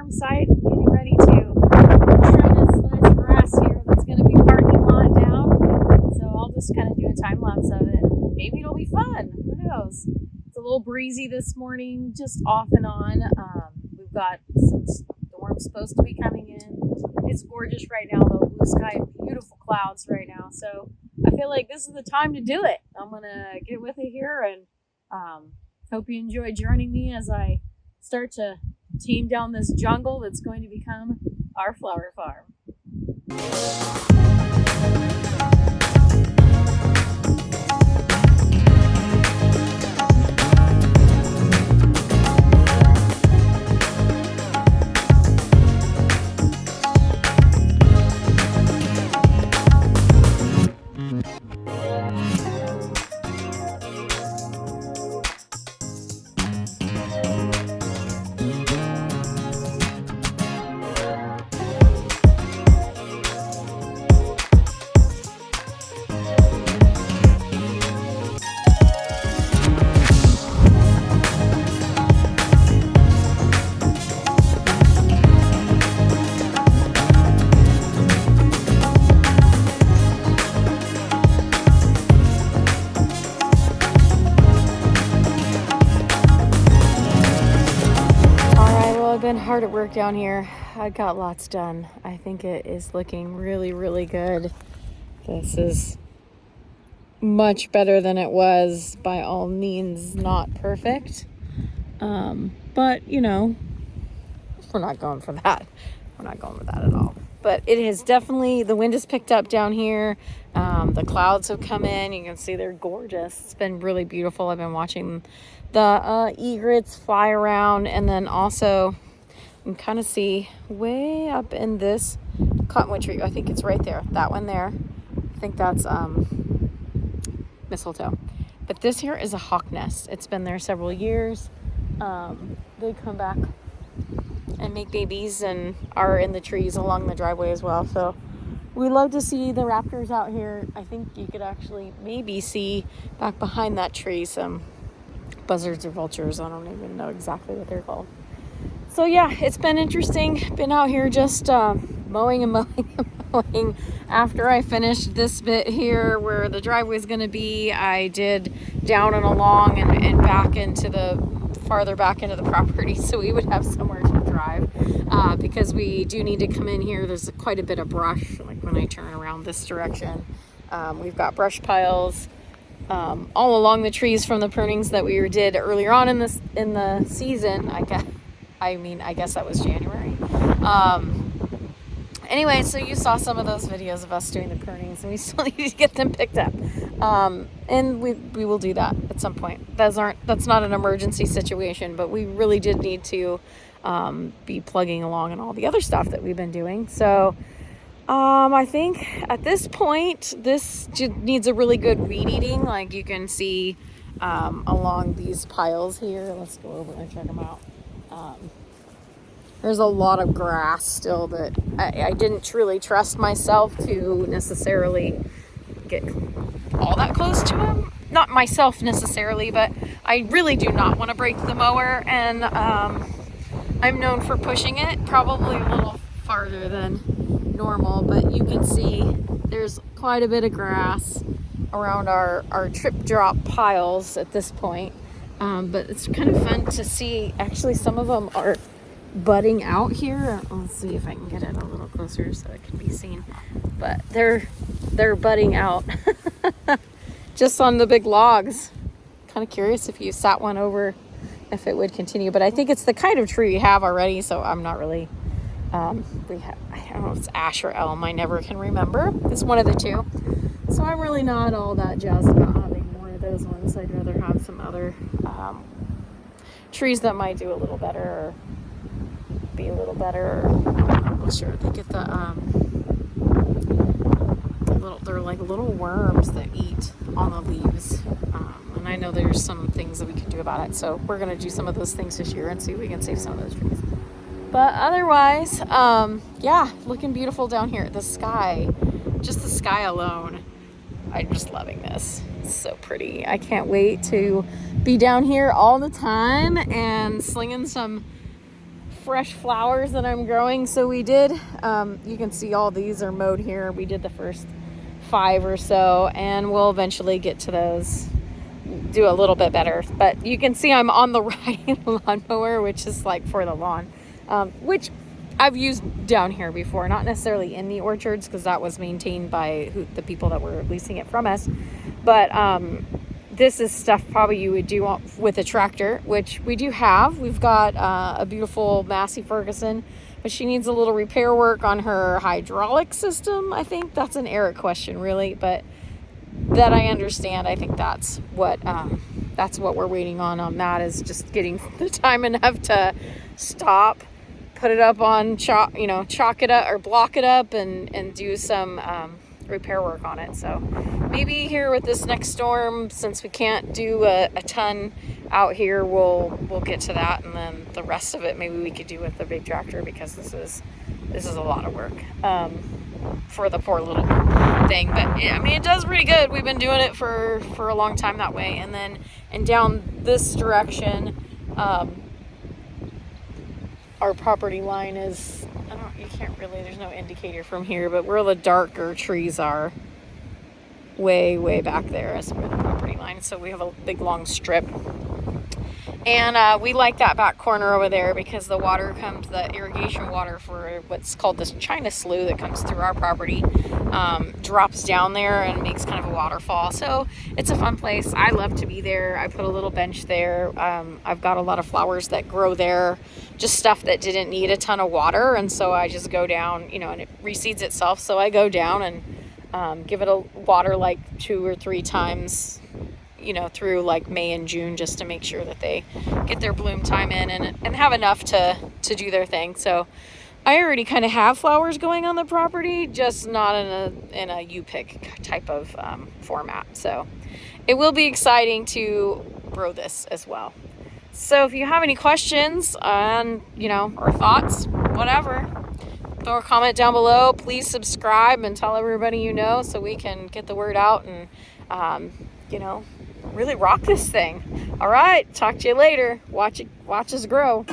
farm site, getting ready to try this nice grass here that's going to be parking lot down. So I'll just kind of do a time lapse of it. Maybe it'll be fun. Who knows? It's a little breezy this morning, just off and on. We've got some storms supposed to be coming in. It's gorgeous right now, though. Blue sky, beautiful clouds right now. So I feel like this is the time to do it. I'm going to get with it here and hope you enjoy joining me as I start to tame down this jungle that's going to become our flower farm. Been hard at work down here. I got lots done. I think it is looking really, really good. This is much better than it was. By all means, not perfect. But, you know, we're not going for that. We're not going with that at all. But it has definitely, the wind has picked up down here. The clouds have come in. You can see they're gorgeous. It's been really beautiful. I've been watching the egrets fly around, and then also you can kind of see way up in this cottonwood tree. I think it's right there. That one there. I think that's mistletoe. But this here is a hawk nest. It's been there several years. They come back and make babies and are in the trees along the driveway as well. So we love to see the raptors out here. I think you could actually maybe see back behind that tree some buzzards or vultures. I don't even know exactly what they're called. So yeah, it's been interesting. Been out here just mowing and mowing and mowing. After I finished this bit here where the driveway is going to be, I did down and along and back into farther back into the property so we would have somewhere to drive, because we do need to come in here. There's quite a bit of brush, like when I turn around this direction. We've got brush piles all along the trees from the prunings that we did earlier on in the season. I guess that was January. Anyway, so you saw some of those videos of us doing the prunings, and we still need to get them picked up. And we will do that at some point. That's not an emergency situation, but we really did need to be plugging along and all the other stuff that we've been doing. So I think at this point, this needs a really good weed eating. Like you can see along these piles here. Let's go over and check them out. There's a lot of grass still that I didn't truly trust myself to necessarily get all that close to them. Not myself necessarily, but I really do not want to break the mower, and I'm known for pushing it probably a little farther than normal, but you can see there's quite a bit of grass around our trip drop piles at this point. But it's kind of fun to see. Actually, some of them are budding out here. Let's see if I can get it a little closer so it can be seen. But they're budding out just on the big logs. Kind of curious if you sat one over, if it would continue. But I think it's the kind of tree we have already, so I'm not really. I don't know if it's ash or elm. I never can remember. It's one of the two. So I'm really not all that jazzed about having more of those ones. I'd rather have some other trees that might do a little better or be a little better. I'm not sure. They get they're like little worms that eat on the leaves. And I know there's some things that we can do about it. So we're going to do some of those things this year and see if we can save some of those trees. But otherwise, yeah, looking beautiful down here. The sky, just the sky alone. I'm just loving this. It's so pretty. I can't wait to be down here all the time and slinging some fresh flowers that I'm growing. So we did, you can see all these are mowed here. We did the first 5 or so, and we'll eventually get to those, do a little bit better. But you can see I'm on the riding lawnmower, which is like for the lawn, which I've used down here before, not necessarily in the orchards because that was maintained by the people that were leasing it from us. But this is stuff probably you would do with a tractor, which we do have. We've got a beautiful Massey Ferguson, but she needs a little repair work on her hydraulic system. I think that's an Eric question, really, but that I understand. I think that's what we're waiting on that, is just getting the time enough to stop, put it up on chalk it up or block it up, and do some repair work on it. So maybe here with this next storm, since we can't do a ton out here, we'll get to that, and then the rest of it maybe we could do with the big tractor, because this is a lot of work for the poor little thing. But I mean, it does pretty good. We've been doing it for a long time that way. And down this direction, our property line is, you can't really, there's no indicator from here, but where the darker trees are, way back there is where the property line. So we have a big long strip. And we like that back corner over there because the irrigation water for what's called this China Slough that comes through our property drops down there and makes kind of a waterfall. So it's a fun place. I love to be there. I put a little bench there. I've got a lot of flowers that grow there, just stuff that didn't need a ton of water. And so I just go down, and it reseeds itself. So I go down and give it a water like 2 or 3 times, through like May and June, just to make sure that they get their bloom time in and have enough to do their thing. So I already kind of have flowers going on the property, just not in a U-pick type of format. So it will be exciting to grow this as well. So if you have any questions on, or thoughts, whatever, throw a comment down below. Please subscribe and tell everybody so we can get the word out and really rock this thing. All right, talk to you later. Watch us grow.